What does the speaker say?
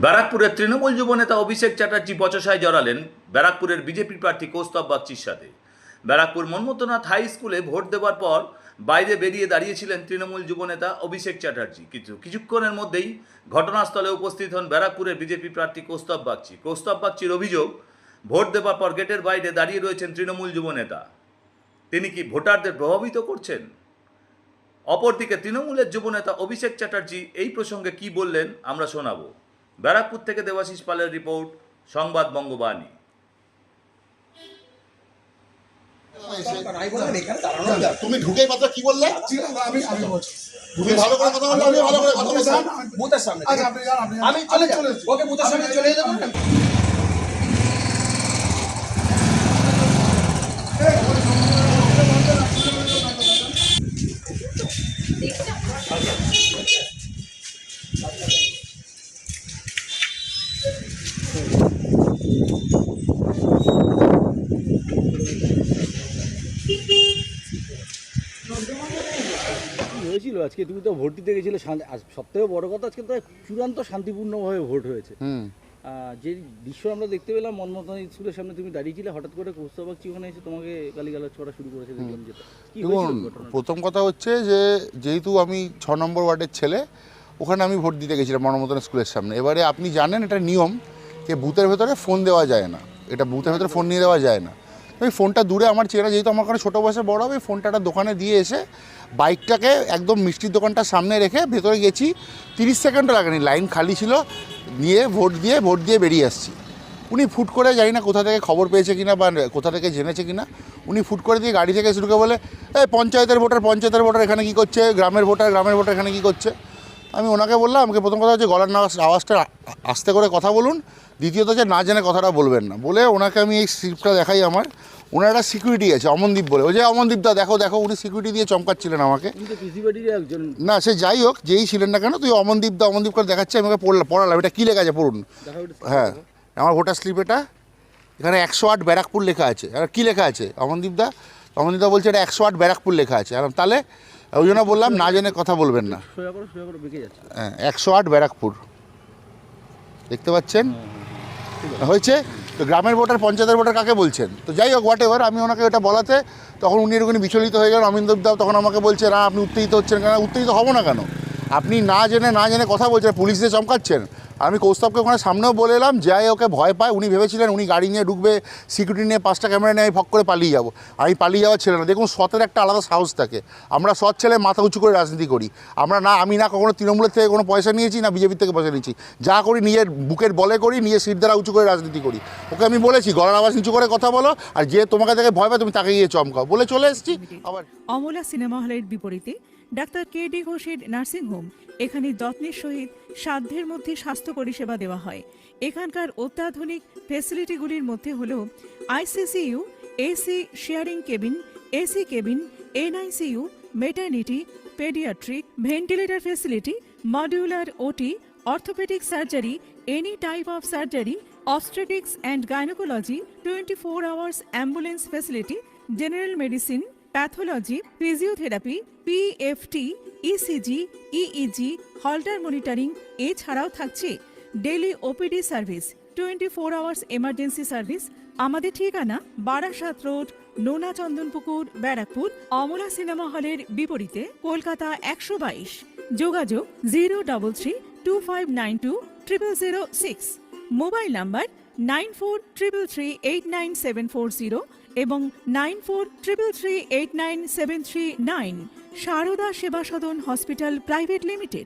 ব্যারাকপুরের তৃণমূল যুবনেতা অভিষেক চ্যাটার্জি বচসায় জড়ালেন ব্যারাকপুরের বিজেপি প্রার্থী কৌস্তব বাগচির সাথে। ব্যারাকপুর মন্মথনাথ হাই স্কুলে ভোট দেওয়ার পর বাইরে বেরিয়ে দাঁড়িয়েছিলেন তৃণমূল যুবনেতা অভিষেক চ্যাটার্জি। কিছুক্ষণের মধ্যেই ঘটনাস্থলে উপস্থিত হন ব্যারাকপুরের বিজেপি প্রার্থী কৌস্তব বাগচি। কৌস্তব বাগচির অভিযোগ, ভোট দেওয়ার পর গেটের বাইরে দাঁড়িয়ে রয়েছেন তৃণমূল যুবনেতা। তিনি কি ভোটারদের প্রভাবিত করছেন? অপরদিকে তৃণমূলের যুবনেতা অভিষেক চ্যাটার্জি এই প্রসঙ্গে কি বললেন আমরা শোনাবো। ব্যারাকপুর থেকে দেবাশিস পালের রিপোর্ট, সংবাদ বঙ্গবাণী। তুমি ঢুকে মাত্র কি বললে? আমি বলছি তুমি ভালো করে কথা বললে, আমি ভালো করে কথা বলছি। বুথের সামনে আচ্ছা, আপনি আমি চলে যাচ্ছি। ওকে বুথের সামনে চলে যেতে বলবেন। হয়েছিল আজকে, তুমি তো ভোট দিতে গেছিলে, সব থেকে বড় কথা আজকে তো চূড়ান্ত শান্তিপূর্ণভাবে ভোট হয়েছে। যে দৃশ্য আমরা দেখতে পেলাম, মনমোহন স্কুলের সামনে তুমি দাঁড়িয়েছিলে, হঠাৎ করে কৌস্তব বাগচি ওখানে এসে তোমাকে গালিগালাজ করা শুরু করেছে, দেখলাম যেটা। কি হয়েছিল ঘটনা? প্রথম কথা হচ্ছে যে যেহেতু আমি 6 নম্বর ওয়ার্ডের ছেলে, ওখানে আমি ভোট দিতে গেছিলাম মনমোহন স্কুলের সামনে। এবারে আপনি জানেন এটা নিয়ম যে বুথের ভেতরে ফোন দেওয়া যায় না, এটা বুথের ভেতরে ফোন নিয়ে দেওয়া যায় না। আমি ফোনটা দূরে, আমার চেহারা যেহেতু আমার কাছে ছোটো বয়সে বড় হবে, ফোনটা দোকানে দিয়ে এসে বাইকটাকে একদম মিষ্টির দোকানটার সামনে রেখে ভেতরে গেছি। 30 সেকেন্ডও লাগেনি, লাইন খালি ছিল, নিয়ে ভোট দিয়ে বেরিয়ে আসছি। উনি ফুট করে, জানি না কোথা থেকে খবর পেয়েছে কিনা বা কোথা থেকে জেনেছে কিনা, উনি ফুট করে দিয়ে গাড়ি থেকে শুরু করে বলে, এই পঞ্চায়েতের ভোটার এখানে কী করছে, গ্রামের ভোটার এখানে কী করছে। আমি ওনাকে বললাম, আমাকে প্রথম কথা হচ্ছে গলার আওয়াজটা আস্তে করে কথা বলুন, দ্বিতীয়ত যে না জেনে কথাটা বলবেন না। বলে ওনাকে আমি এই স্লিপটা দেখাই, আমার ওনার একটা সিকিউরিটি আছে অমনদীপ বলে, ওই যে অমনদীপ দা দেখো দেখো, উনি সিকিউরিটি দিয়ে চমকাচ্ছিলেন আমাকে। না সে যাই হোক, যেই ছিলেন না কেন, তুই অমনদীপ করে দেখাচ্ছে। আমি ওকে পড়ালাম এটা কী লেখা আছে পড়ুন। হ্যাঁ, আমার ভোটার স্লিপ এটা, এখানে 108 ব্যারাকপুর লেখা আছে। আর কী লেখা আছে অমনদীপ দা বলছে এটা 108 ব্যারাকপুর লেখা আছে। আর তাহলে ওই জন্য বললাম না জেনে কথা বলবেন না। হ্যাঁ, 108 ব্যারাকপুর দেখতে পাচ্ছেন হয়েছে। তো গ্রামের ভোটার পঞ্চায়েতের ভোটার কাকে বলছেন? তো যাই হোক, হোয়াট এভার, আমি ওনাকে ওটা বলাতে তখন উনি এরকম বিচলিত হয়ে গেলেন। অমিন্দব দাও তখন আমাকে বলছে, না আপনি উত্তেজিত হচ্ছেন কেন? উত্তেজিত হবো না কেন? আপনি না জেনে কথা বলছেন, পুলিশ দিয়ে চমকাচ্ছেন। আমি কৌস্তবকে ওখানে সামনেও বলে এলাম, যাই ওকে ভয় পায়। উনি ভেবেছিলেন উনি গাড়ি নিয়ে ঢুকবে, সিকিউরিটি নিয়ে 5টা ক্যামেরা নিয়ে আমি ফক করে পালিয়ে যাবো। আমি পালিয়ে যাওয়ার ছেলে না। দেখুন, সতের একটা আলাদা সাহস থাকে। আমরা সৎ ছেলে, মাথা উঁচু করে রাজনীতি করি। আমি না কখনো তৃণমূলের থেকে কোনো পয়সা নিয়েছি, না বিজেপির থেকে পয়সা নিয়েছি। যা করি নিজের বুকের বলে করি, নিজের সিট দ্বারা উঁচু করে রাজনীতি করি। ওকে আমি বলেছি গলার আওয়াজ নিচু করে কথা বলো, আর যে তোমাকে দেখে ভয় পায় তুমি তাকে গিয়ে চমকাও, বলে চলে এসেছি। আবার অমলা সিনেমা হলের বিপরীতে ডাক্তার KD ঘোষের নার্সিংহোম। এখানে যত্নের সহিত সাধ্যের মধ্যে স্বাস্থ্য পরিষেবা দেওয়া হয়। এখানকার অত্যাধুনিক ফেসিলিটিগুলির মধ্যে হল ICCU, AC sharing cabin, AC cabin, NICU, maternity, paediatric, ventilator facility, modular OT, orthopaedic surgery, any type of surgery, obstetrics and gynecology, 24 hours ambulance facility, general medicine, pathology, physiotherapy, PFT, ECG, EEG, Holter monitoring. এছাড়াও থাকছে daily OPD service, 24 hours emergency service. আমাদের ঠিকানা Barasat road, নোনা Chandanpukur, Barrackpore. Amala cinema হলের বিপরীতে, কলকাতা 122। যোগাযোগ 03325920006। Mobile number 9433389740 এবং 9433389739। সারদা সেবা সদন হসপিটাল প্রাইভেট লিমিটেড।